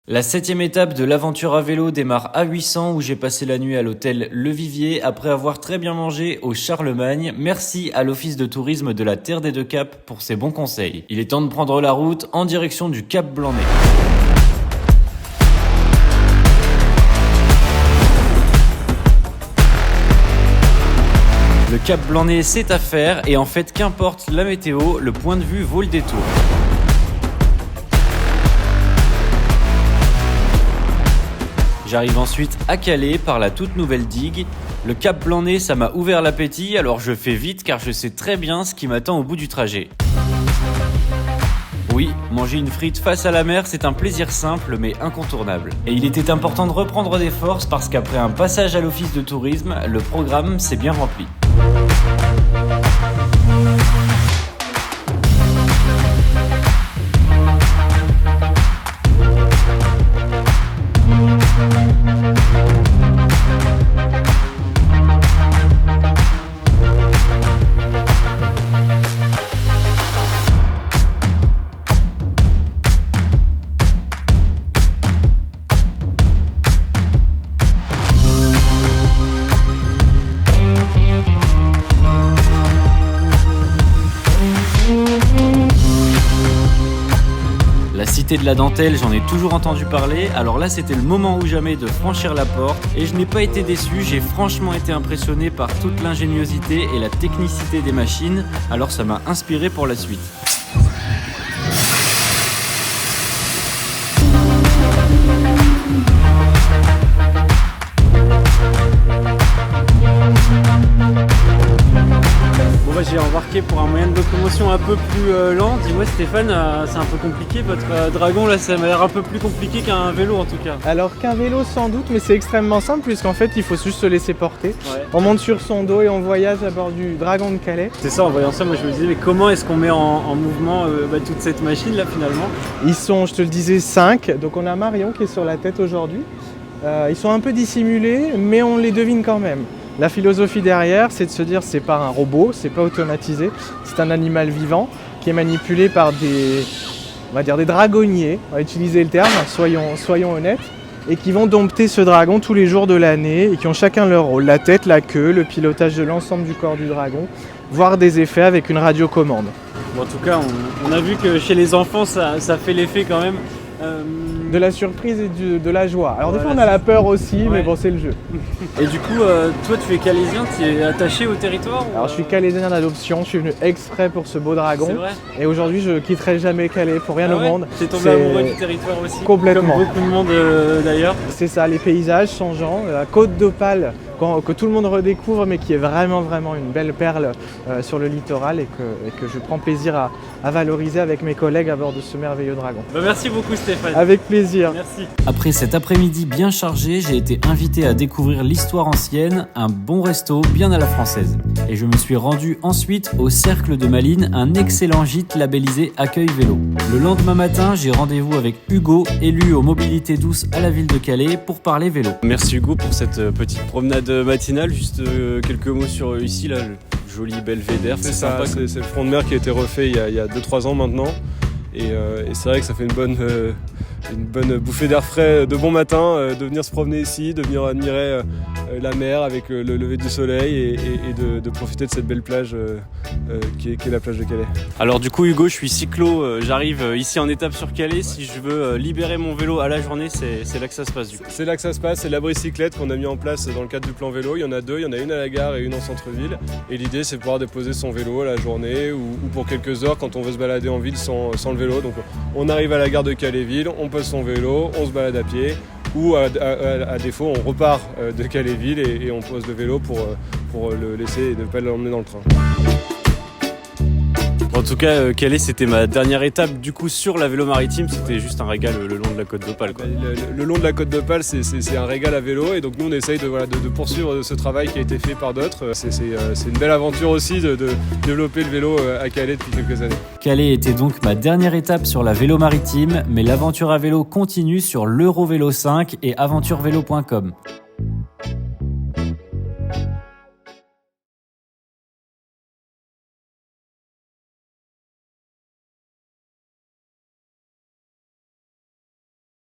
La 7e étape de l'aventure à vélo démarre à 800 où j'ai passé la nuit à l'hôtel Le Vivier après avoir très bien mangé au Charlemagne. Merci à l'office de tourisme de la Terre des Deux Caps pour ses bons conseils. Il est temps de prendre la route en direction du Cap Blanc-Nez. Le Cap Blanc-Nez, c'est à faire et en fait, qu'importe la météo, le point de vue vaut le détour. J'arrive ensuite à Calais par la toute nouvelle digue. Le Cap Blanc-Nez, ça m'a ouvert l'appétit, alors je fais vite car je sais très bien ce qui m'attend au bout du trajet. Oui, manger une frite face à la mer, c'est un plaisir simple mais incontournable. Et il était important de reprendre des forces parce qu'après un passage à l'office de tourisme, le programme s'est bien rempli. La cité de la dentelle, j'en ai toujours entendu parler, alors là c'était le moment ou jamais de franchir la porte et je n'ai pas été déçu, j'ai franchement été impressionné par toute l'ingéniosité et la technicité des machines, alors ça m'a inspiré pour la suite. J'ai embarqué pour un moyen de locomotion un peu plus lent. Dis-moi Stéphane, c'est un peu compliqué votre dragon là, ça m'a l'air un peu plus compliqué qu'un vélo en tout cas. Alors qu'un vélo sans doute, mais c'est extrêmement simple puisqu'en fait il faut juste se laisser porter. Ouais. On monte sur son dos et on voyage à bord du dragon de Calais. C'est ça, en voyant ça, moi je me disais mais comment est-ce qu'on met en mouvement toute cette machine là finalement? Ils sont, je te le disais, 5, donc on a Marion qui est sur la tête aujourd'hui. Ils sont un peu dissimulés, mais on les devine quand même. La philosophie derrière, c'est de se dire c'est pas un robot, c'est pas automatisé, c'est un animal vivant qui est manipulé par des dragonniers, on va utiliser le terme, soyons honnêtes, et qui vont dompter ce dragon tous les jours de l'année et qui ont chacun leur rôle, la tête, la queue, le pilotage de l'ensemble du corps du dragon, voire des effets avec une radiocommande. Bon, en tout cas, on a vu que chez les enfants ça fait l'effet quand même. De la surprise et de la joie. Alors des fois on a la peur aussi, mais bon c'est le jeu. Et du coup, toi tu es calaisien, tu es attaché au territoire ou... Alors je suis calaisien d'adoption, je suis venu exprès pour ce beau dragon. C'est vrai. Et aujourd'hui je quitterai jamais Calais pour rien au monde. T'es tombé amoureux du territoire aussi. Complètement. Comme beaucoup de monde d'ailleurs. C'est ça, les paysages changeants, la côte d'Opale que tout le monde redécouvre mais qui est vraiment une belle perle sur le littoral et que je prends plaisir à valoriser avec mes collègues à bord de ce merveilleux dragon. Merci beaucoup Stéphane. Avec plaisir. Merci. Après cet après-midi bien chargé, j'ai été invité à découvrir l'histoire ancienne, un bon resto bien à la française. Et je me suis rendu ensuite au Cercle de Malines, un excellent gîte labellisé Accueil Vélo. Le lendemain matin, j'ai rendez-vous avec Hugo, élu aux mobilités douces à la ville de Calais, pour parler vélo. Merci Hugo pour cette petite promenade matinale. Juste quelques mots sur ici, là, le joli belvédère. C'est ça, c'est le front de mer qui a été refait il y a 2-3 ans maintenant. Et c'est vrai que ça fait une bonne bouffée d'air frais de bon matin, de venir se promener ici, de venir admirer la mer avec le lever du soleil et de profiter de cette belle plage qui est la plage de Calais. Alors du coup Hugo, je suis cyclo, j'arrive ici en étape sur Calais. Si je veux libérer mon vélo à la journée, c'est là que ça se passe du coup. C'est là que ça se passe, c'est l'abri cyclette qu'on a mis en place dans le cadre du plan vélo. Il y en a 2, il y en a une à la gare et une en centre-ville. Et l'idée c'est de pouvoir déposer son vélo à la journée ou pour quelques heures quand on veut se balader en ville sans le vélo. Donc on arrive à la gare de Calais-Ville, on pose son vélo, on se balade à pied ou à défaut on repart de Calais-Ville et on pose le vélo pour le laisser et ne pas l'emmener dans le train. En tout cas, Calais, c'était ma dernière étape du coup sur la vélo maritime. C'était juste un régal le long de la côte d'Opale, quoi. Le long de la côte d'Opale, c'est un régal à vélo et donc nous on essaye de poursuivre ce travail qui a été fait par d'autres. C'est une belle aventure aussi de développer le vélo à Calais depuis quelques années. Calais était donc ma dernière étape sur la vélo maritime, mais l'aventure à vélo continue sur l'Eurovélo 5 et aventurevélo.com.